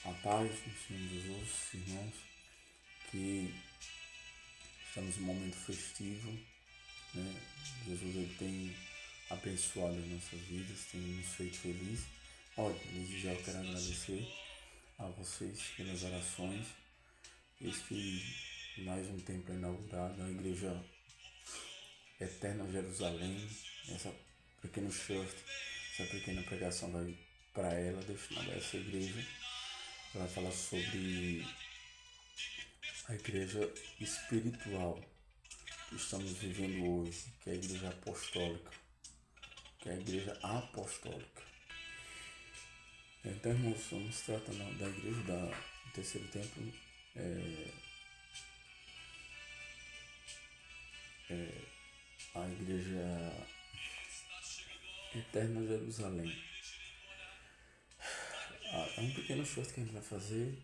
A paz do Senhor Jesus, irmãos, que estamos em um momento festivo, né? Jesus ele tem abençoado as nossas vidas, tem nos feito felizes. Olha, desde já eu quero agradecer a vocês pelas orações. Eis que mais um templo é inaugurado, a Igreja Eterna Jerusalém, essa pequena church, essa pequena pregação vai para ela, destinada a essa igreja. Ela vai falar sobre a igreja espiritual que estamos vivendo hoje, que é a igreja apostólica, Então, irmãos, vamos tratando da igreja do terceiro templo, a igreja Eterna Jerusalém. É um pequeno short que a gente vai fazer.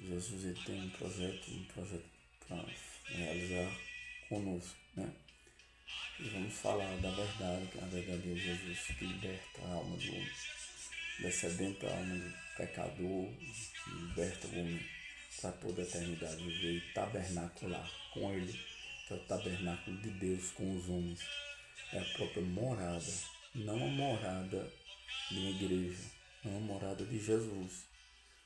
Jesus ele tem um projeto para realizar conosco, né? E vamos falar da verdade, que a verdade é Jesus que liberta a alma do homem, descedenta a alma do pecador, e liberta o homem para toda a eternidade, viver e tabernacular com ele, que é o tabernáculo de Deus com os homens. É a própria morada, não a morada de uma igreja, não a morada de Jesus,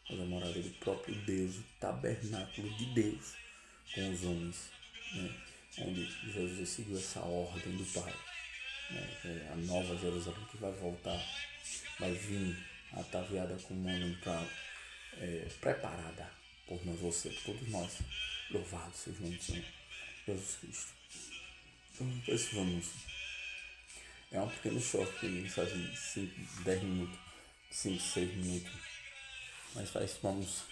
mas a morada do próprio Deus, o tabernáculo de Deus com os homens, né? Onde Jesus seguiu essa ordem do Pai, né? É a nova Jerusalém que vai voltar, vai vir ataviada com um ano preparada por nós, você, por todos nós. Louvado seja o nome do Senhor Jesus Cristo. Então, vamos. É um pequeno short, que mensagem de 5, 10 minutos, 5, 6 minutos. Mas vamos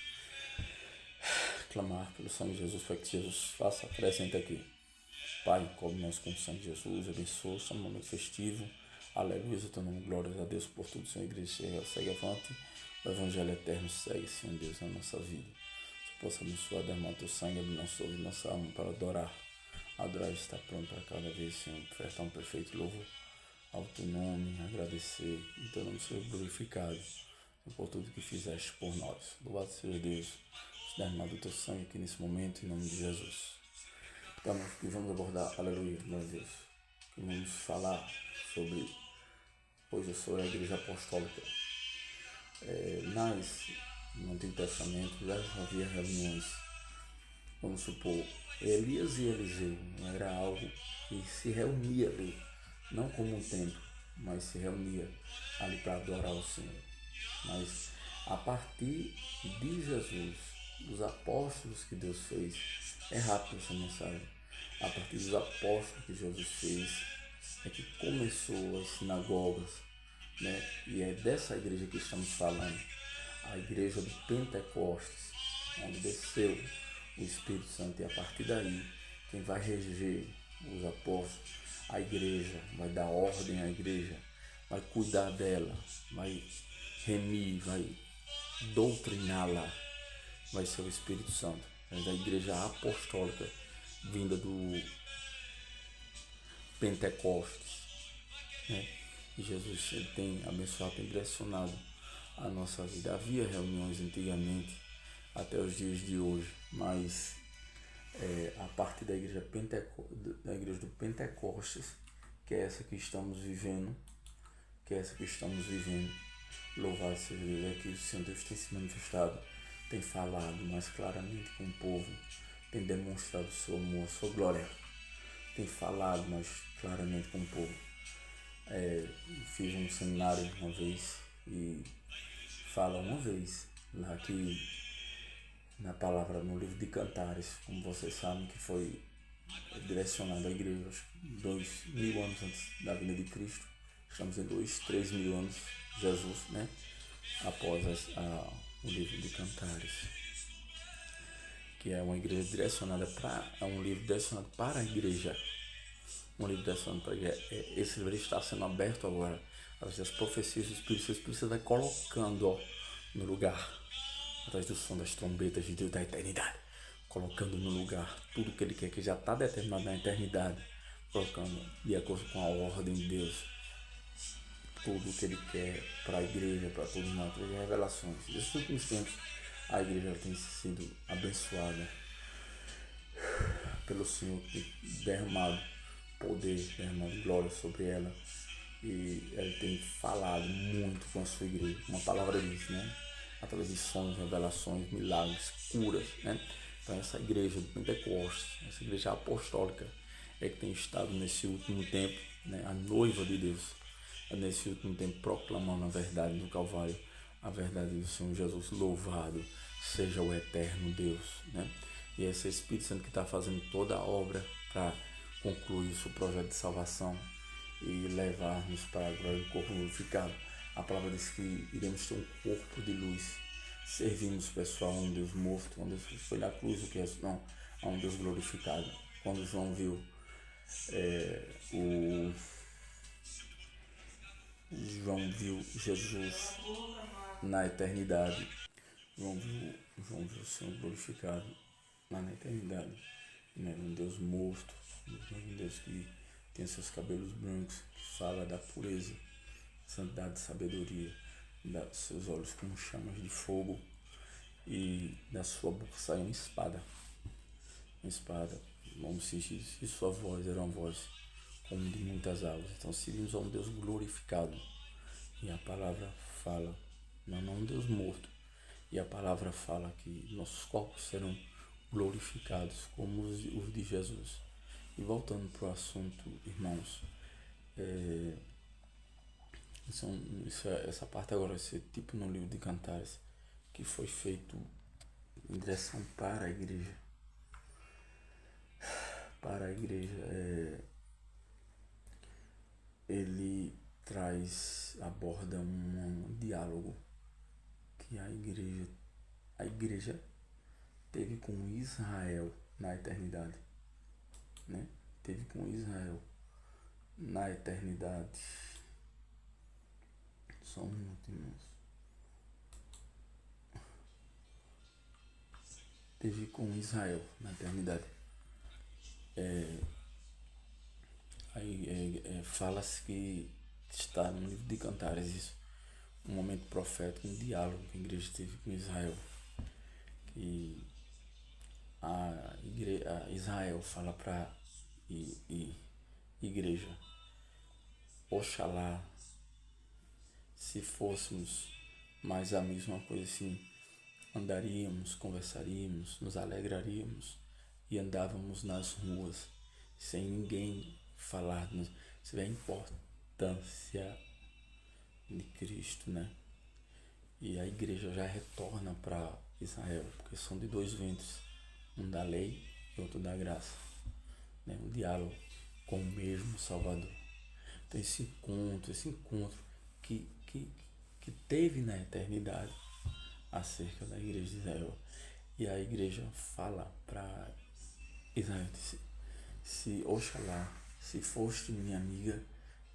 clamar pelo sangue de Jesus para que Jesus faça presente aqui. Pai, cobre nós com o sangue de Jesus, abençoa, estamos no momento festivo. Aleluia, eu teu nome, glórias a Deus por tudo, Senhor. A igreja segue avante, o evangelho eterno segue, Senhor Deus, na nossa vida. Que possa abençoar, derramar teu sangue, abrir nosso ouvido, nossa alma para adorar. Adorar está pronto para cada vez, Senhor, ofertar um perfeito louvor ao teu nome, agradecer, e teu nome seja glorificado por tudo que fizeste por nós. Louvado seja Deus, derramado o teu sangue aqui nesse momento, em nome de Jesus. Então, que vamos abordar, aleluia, meu Deus, que vamos falar sobre, pois eu sou a igreja apostólica. No Antigo Testamento já havia reuniões, vamos supor, Elias e Eliseu, era algo que se reunia ali, não como um templo, mas se reunia ali para adorar o Senhor. Mas a partir de Jesus, dos apóstolos que Deus fez, é rápido essa mensagem, a partir dos apóstolos que Jesus fez, é que começou as sinagogas, né? E é dessa igreja que estamos falando, a igreja do Pentecostes, onde desceu o Espírito Santo, e a partir daí, quem vai reger os apóstolos, a igreja, vai dar ordem à igreja, vai cuidar dela, vai remir, vai doutriná-la, vai ser o Espírito Santo. É da igreja apostólica, vinda do Pentecostes, né? E Jesus ele tem abençoado, tem direcionado a nossa vida. Havia reuniões antigamente, até os dias de hoje, mas a partir da igreja do Pentecostes, que é essa que estamos vivendo, louvado seja Deus, é que o Senhor Deus tem se manifestado, tem falado mais claramente com o povo, tem demonstrado o seu amor, a sua glória, tem falado mais claramente com o povo. Fiz um seminário uma vez e fala uma vez lá que na palavra, no livro de Cantares, como vocês sabem, que foi direcionado à igreja 2.000 anos antes da vinda de Cristo. Estamos em 3.000 anos Jesus, né? Após o livro de Cantares, que é uma igreja direcionada é um livro direcionado para a igreja. Esse livro está sendo aberto agora, através das profecias do Espírito. O Espírito vai colocando no lugar, através do som das trombetas de Deus da eternidade, colocando no lugar tudo que Ele quer, que já está determinado na eternidade, colocando de acordo com a ordem de Deus. tudo o que Ele quer para a igreja, para todos nós, através de revelações. Nesses últimos tempos, a igreja tem sido abençoada pelo Senhor, derramado poder, derramado glória sobre ela. E Ele tem falado muito com a sua igreja. Uma palavra diz, né? Através de sonhos, revelações, milagres, curas, né? Então essa igreja do Pentecostes, essa igreja apostólica, é que tem estado nesse último tempo, né? A noiva de Deus, é nesse último tempo proclamando a verdade do Calvário, a verdade do Senhor Jesus. Louvado seja o eterno Deus, né? E esse Espírito Santo que está fazendo toda a obra para concluir o seu projeto de salvação e levar-nos para a glória do corpo glorificado. A palavra diz que iremos ter um corpo de luz. Servimos, pessoal, a um Deus morto, a um Deus que foi na cruz, não, a um Deus glorificado. Quando João viu João viu Jesus na eternidade, João viu o Senhor glorificado lá na eternidade, né? Um Deus morto, um Deus que tem seus cabelos brancos, que fala da pureza, santidade, sabedoria, seus olhos como chamas de fogo, e da sua boca sai uma espada, vamos sentir, e sua voz era uma voz como de muitas águas. Então seguimos a um Deus glorificado, e a palavra fala, não um Deus morto, e a palavra fala que nossos corpos serão glorificados como os de Jesus. E voltando para o assunto, irmãos, essa parte agora vai ser tipo no livro de Cantares, que foi feito em direção para a igreja. Para a igreja, ele aborda um diálogo que a igreja teve com Israel na eternidade, né? Teve com Israel na eternidade. Só um minuto, irmãos. Teve com Israel na eternidade. Fala-se que está no livro de Cantares isso, um momento profético, um diálogo que a igreja teve com Israel. Que a Israel fala para a igreja: Oxalá se fôssemos mais a mesma coisa assim, andaríamos, conversaríamos, nos alegraríamos e andávamos nas ruas sem ninguém falar-nos sobre a importância de Cristo, né? E a igreja já retorna para Israel, porque são de dois ventos, um da lei e outro da graça, né? Um diálogo com o mesmo Salvador. Então esse encontro que teve na eternidade acerca da igreja de Israel. E a igreja fala para Israel: se oxalá, se foste minha amiga,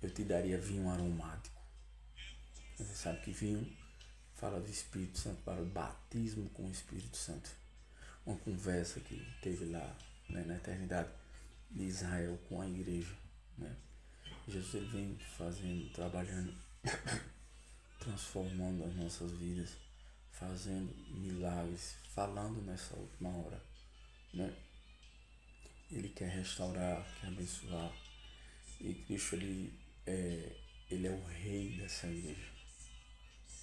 eu te daria vinho aromático. Você sabe que vinho fala do Espírito Santo, para o batismo com o Espírito Santo. Uma conversa que teve lá, né, na eternidade de Israel com a igreja, né? Jesus, ele vem fazendo, trabalhando, transformando as nossas vidas, fazendo milagres, falando nessa última hora, né? Ele quer restaurar, quer abençoar. E Cristo, ele é o rei dessa igreja.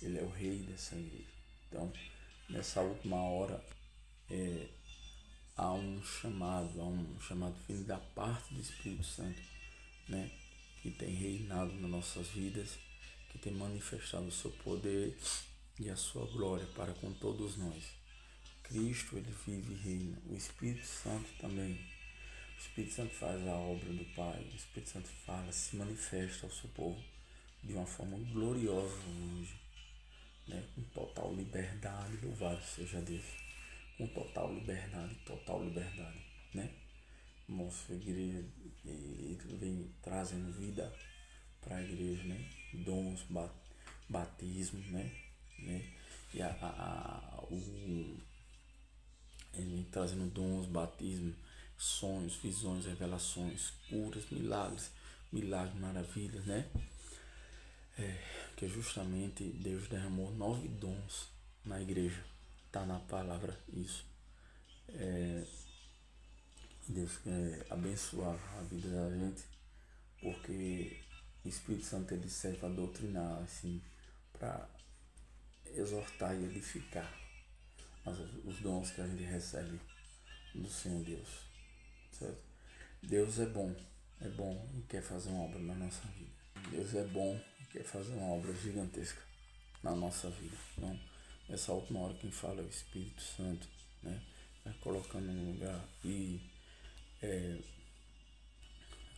Ele é o rei dessa igreja. Então, nessa última hora, há um chamado vindo da parte do Espírito Santo, né? Que tem reinado nas nossas vidas, que tem manifestado o seu poder e a sua glória para com todos nós. Cristo, ele vive e reina. O Espírito Santo também. O Espírito Santo faz a obra do Pai. O Espírito Santo fala, se manifesta ao seu povo de uma forma gloriosa hoje, né? Com total liberdade. Louvado seja Deus. Com total liberdade, né? Nossa igreja, ele vem trazendo vida para a igreja, né? Dons, batismo, né? E ele vem trazendo dons, batismo, sonhos, visões, revelações, curas, milagres, maravilhas, né? Que justamente Deus derramou 9 dons na igreja. Está na palavra isso. Deus quer abençoar a vida da gente, porque o Espírito Santo ele serve para doutrinar, assim, para exortar e edificar os dons que a gente recebe do Senhor Deus, certo? Deus é bom e quer fazer uma obra na nossa vida. Deus é bom e quer fazer uma obra gigantesca na nossa vida. Então, essa última hora quem fala é o Espírito Santo, né? Vai colocando no lugar e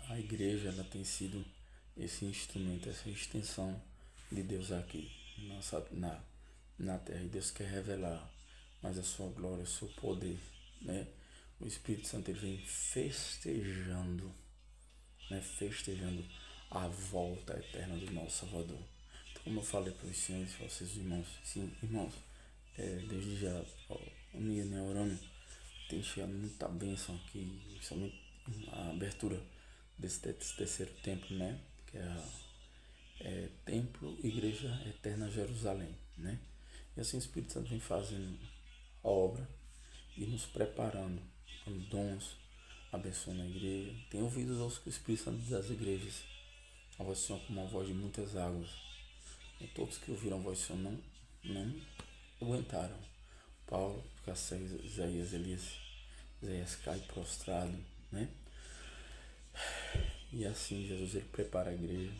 a igreja ela tem sido esse instrumento, essa extensão de Deus aqui na terra. E Deus quer revelar mais a sua glória, o seu poder, né? O Espírito Santo ele vem festejando, né? Festejando a volta eterna do nosso Salvador. Então, como eu falei para os senhores, para vocês irmãos, sim, irmãos, desde já, unindo, né, orando, tem chegado muita bênção aqui, principalmente a abertura desse terceiro templo, né? Que é Templo Igreja Eterna Jerusalém, né? E assim o Espírito Santo vem fazendo a obra e nos preparando com dons, abençoando a igreja. Tem ouvido os que o Espírito Santo diz às igrejas, a voz do Senhor como uma voz de muitas águas. E todos que ouviram a voz do Senhor não aguentaram. Paulo fica cego, Isaías cai prostrado, né? E assim Jesus ele prepara a igreja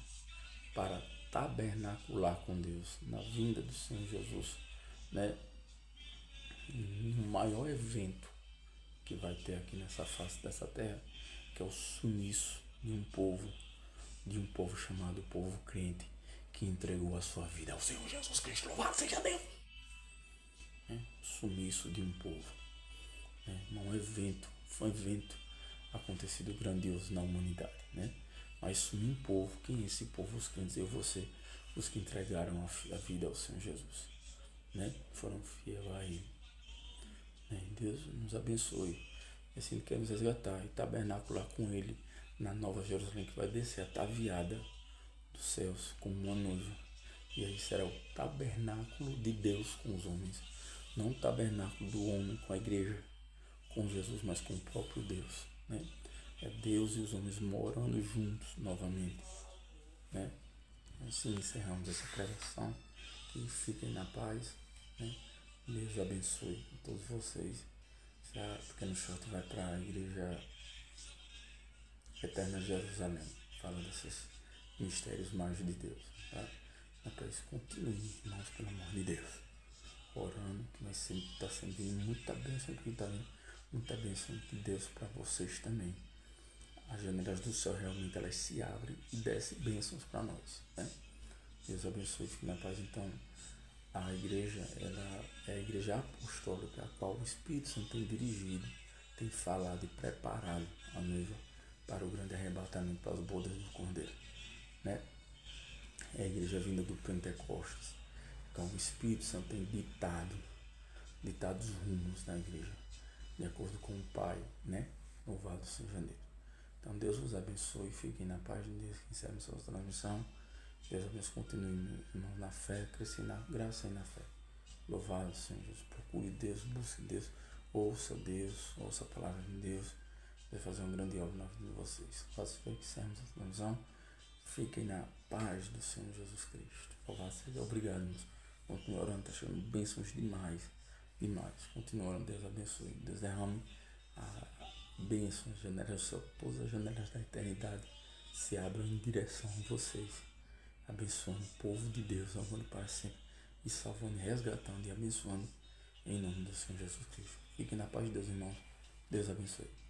para tabernacular com Deus na vinda do Senhor Jesus, né? No maior evento que vai ter aqui nessa face dessa terra, que é o sumiço de um povo chamado povo crente, que entregou a sua vida ao Senhor Jesus Cristo. Louvado seja Deus! Sumiço de um povo. Foi um evento acontecido grandioso na humanidade, né? Mas sumir um povo, quem é esse povo? Os crentes, eu, você, os que entregaram a vida ao Senhor Jesus, né? Foram fiéis a Ele. Deus nos abençoe. E assim Ele quer nos resgatar e tabernacular com Ele na Nova Jerusalém, que vai descer ataviada dos céus como uma noiva. E aí será o tabernáculo de Deus com os homens. Não o tabernáculo do homem com a igreja, com Jesus, mas com o próprio Deus, né? É Deus e os homens morando juntos novamente, né? Assim encerramos essa pregação. Que fiquem na paz, né? Deus abençoe a todos vocês. Essa pequena short vai para a Igreja Eterna Jerusalém. Fala desses mistérios mágicos de Deus, tá? Mas continue, irmãos, pelo amor de Deus, orando, que vai estar sendo muita bênção aqui, tá vendo? Muita bênção de Deus para vocês também. As janelas do céu realmente elas se abrem e descem bênçãos para nós, né? Deus abençoe, fique na paz. Então, a igreja, ela é a igreja apostólica, a qual o Espírito Santo tem dirigido, tem falado e preparado a noiva para o grande arrebatamento, para as bodas do Cordeiro, né? É a igreja vinda do Pentecostes. Então, o Espírito Santo tem ditado os rumos na igreja, de acordo com o Pai, né? Louvado seja Deus. Então, Deus vos abençoe, fiquem na paz de Deus, que encerre sua transmissão. Deus abençoe, continue, irmãos, na fé, crescer na graça e na fé. Louvado Senhor Jesus, procure Deus, busque Deus, ouça a palavra de Deus, vai fazer um grande obra na vida de vocês. Faça que encerremos a transmissão. Fiquem na paz do Senhor Jesus Cristo. Louvado seja, obrigado, irmãos. Continue orando, está chegando bênçãos demais. Continue orando, Deus abençoe, Deus derrame a bênção, todas as janelas da eternidade se abram em direção a vocês, abençoando o povo de Deus, salvando para sempre e salvando, resgatando e abençoando em nome do Senhor Jesus Cristo. Fiquem na paz de Deus, irmãos. Deus abençoe.